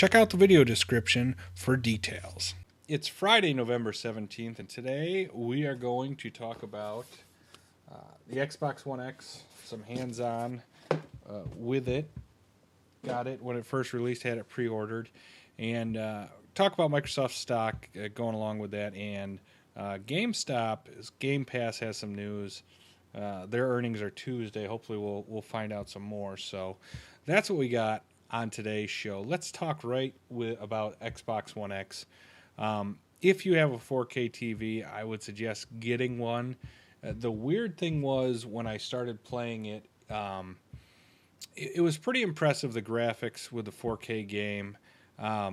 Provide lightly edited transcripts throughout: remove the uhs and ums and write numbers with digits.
Check out the video description for details. It's Friday, November 17th, and today we are going to talk about the Xbox One X, some hands-on with it. Got it when it first released, had it pre-ordered, and talk about Microsoft stock going along with that, and GamePass has some news. Their earnings are Tuesday. Hopefully we'll find out some more. So that's what we got on today's show. Let's talk about Xbox One X. If you have a 4K TV, I would suggest getting one. The weird thing was when I started playing it, it was pretty impressive, the graphics with the 4K game. I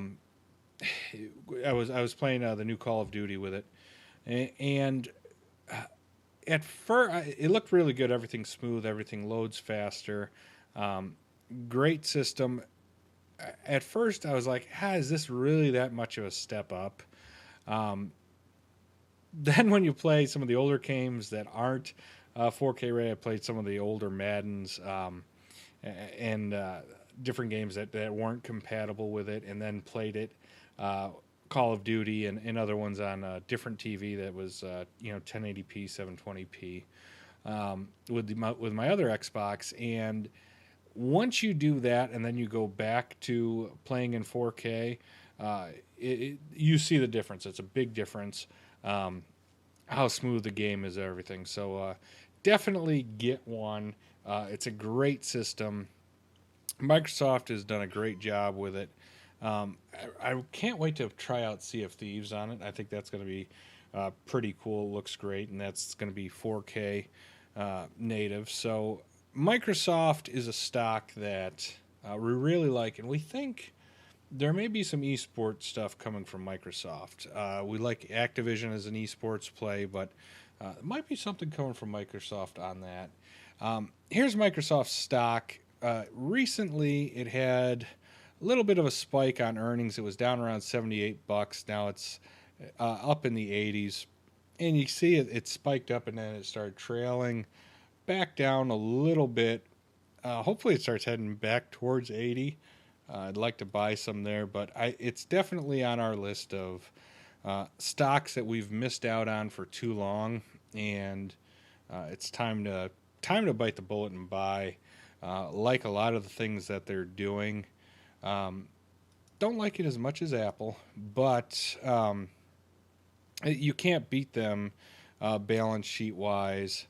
was playing the new Call of Duty with it, and at first it looked really good. Everything's smooth, everything loads faster. Great system. At first, I was like, is this really that much of a step up? Then when you play some of the older games that aren't 4K ready, I played some of the older Maddens and different games that weren't compatible with it, and then played it, Call of Duty and other ones on a different TV that was 1080p, 720p with my other Xbox. And once you do that, and then you go back to playing in 4K, you see the difference. It's a big difference. How smooth the game is, everything. So definitely get one. It's a great system. Microsoft has done a great job with it. I can't wait to try out Sea of Thieves on it. I think that's going to be pretty cool. It looks great, and that's going to be 4K native. So Microsoft is a stock that we really like, and we think there may be some esports stuff coming from Microsoft. We like Activision as an esports play, but there might be something coming from Microsoft on that. Here's Microsoft's stock. Recently, it had a little bit of a spike on earnings. It was down around $78. Now it's up in the 80s. And you see it spiked up, and then it started trailing back down a little bit. Hopefully it starts heading back towards 80. I'd like to buy some there, but it's definitely on our list of stocks that we've missed out on for too long, and it's time to bite the bullet and buy. Like a lot of the things that they're doing. Don't like it as much as Apple, but you can't beat them balance sheet wise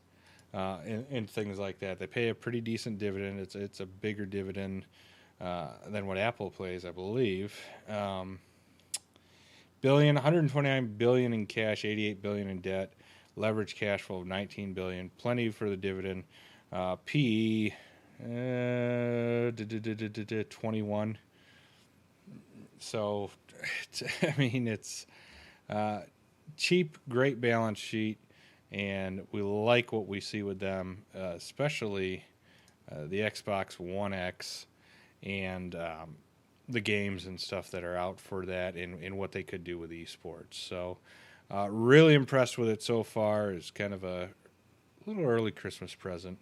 and things like that. They pay a pretty decent dividend. It's a bigger dividend than what Apple plays, I believe. 129 billion in cash, 88 billion in debt, leverage cash flow of 19 billion, plenty for the dividend. PE 21. So, I mean, it's cheap, great balance sheet, and we like what we see with them, especially the Xbox One X and the games and stuff that are out for that, and what they could do with esports. So, really impressed with it so far. It's kind of a little early Christmas present.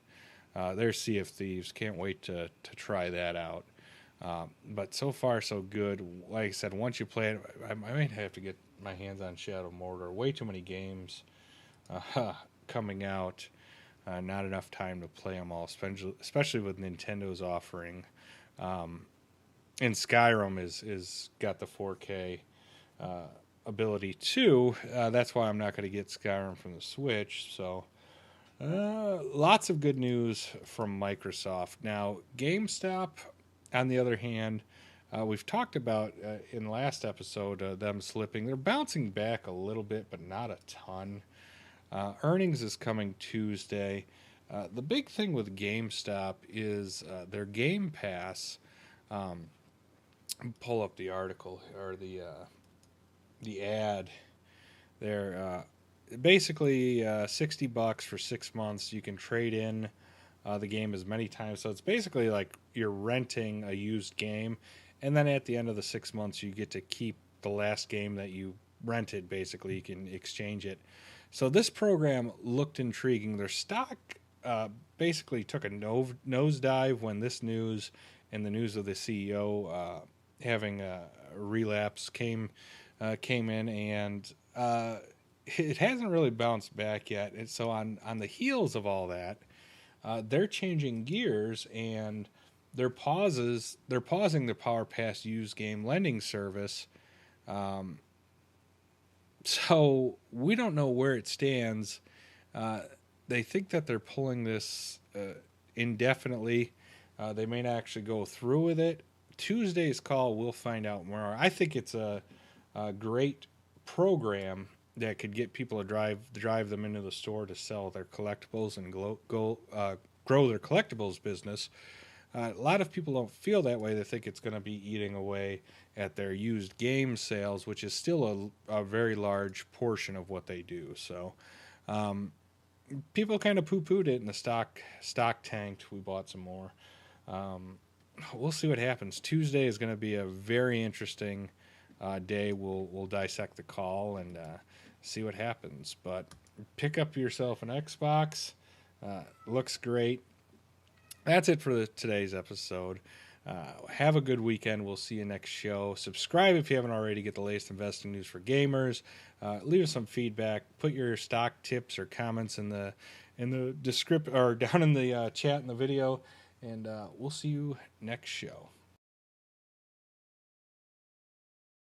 There's Sea of Thieves. Can't wait to try that out. But so far, so good. Like I said, once you play it, I might have to get my hands on Shadow Mortar. Way too many games coming out. Not enough time to play them all, especially with Nintendo's offering. And Skyrim is got the 4K ability too. That's why I'm not going to get Skyrim from the Switch. So lots of good news from Microsoft. Now, GameStop, on the other hand, we've talked about in the last episode them slipping. They're bouncing back a little bit, but not a ton. Earnings is coming Tuesday. The big thing with GameStop is their Game Pass. Pull up the article or the ad. They're basically $60 for 6 months. You can trade in the game as many times. So it's basically like you're renting a used game, and then at the end of the 6 months, you get to keep the last game that you rented. Basically, you can exchange it. So this program looked intriguing. Their stock basically took a nosedive when this news and the news of the CEO having a relapse came in, and it hasn't really bounced back yet. And so on the heels of all that, they're changing gears, and they're pausing the Power Pass used game lending service. Um, so we don't know where it stands. Uh, they think that they're pulling this indefinitely. They may not actually go through with it. Tuesday's call, we'll find out more. I think it's a great program that could get people to drive them into the store to sell their collectibles and grow their collectibles business. A lot of people don't feel that way. They think it's going to be eating away at their used game sales, which is still a very large portion of what they do. So um, people kind of poo-pooed it, and the stock tanked. We bought some more. Um, we'll see what happens. Tuesday is going to be a very interesting day. We'll dissect the call and see what happens. But pick up yourself an Xbox. Looks great. That's it for today's episode. Have a good weekend. We'll see you next show. Subscribe if you haven't already to get the latest investing news for gamers. Leave us some feedback. Put your stock tips or comments in the descript or down in the chat in the video, and we'll see you next show.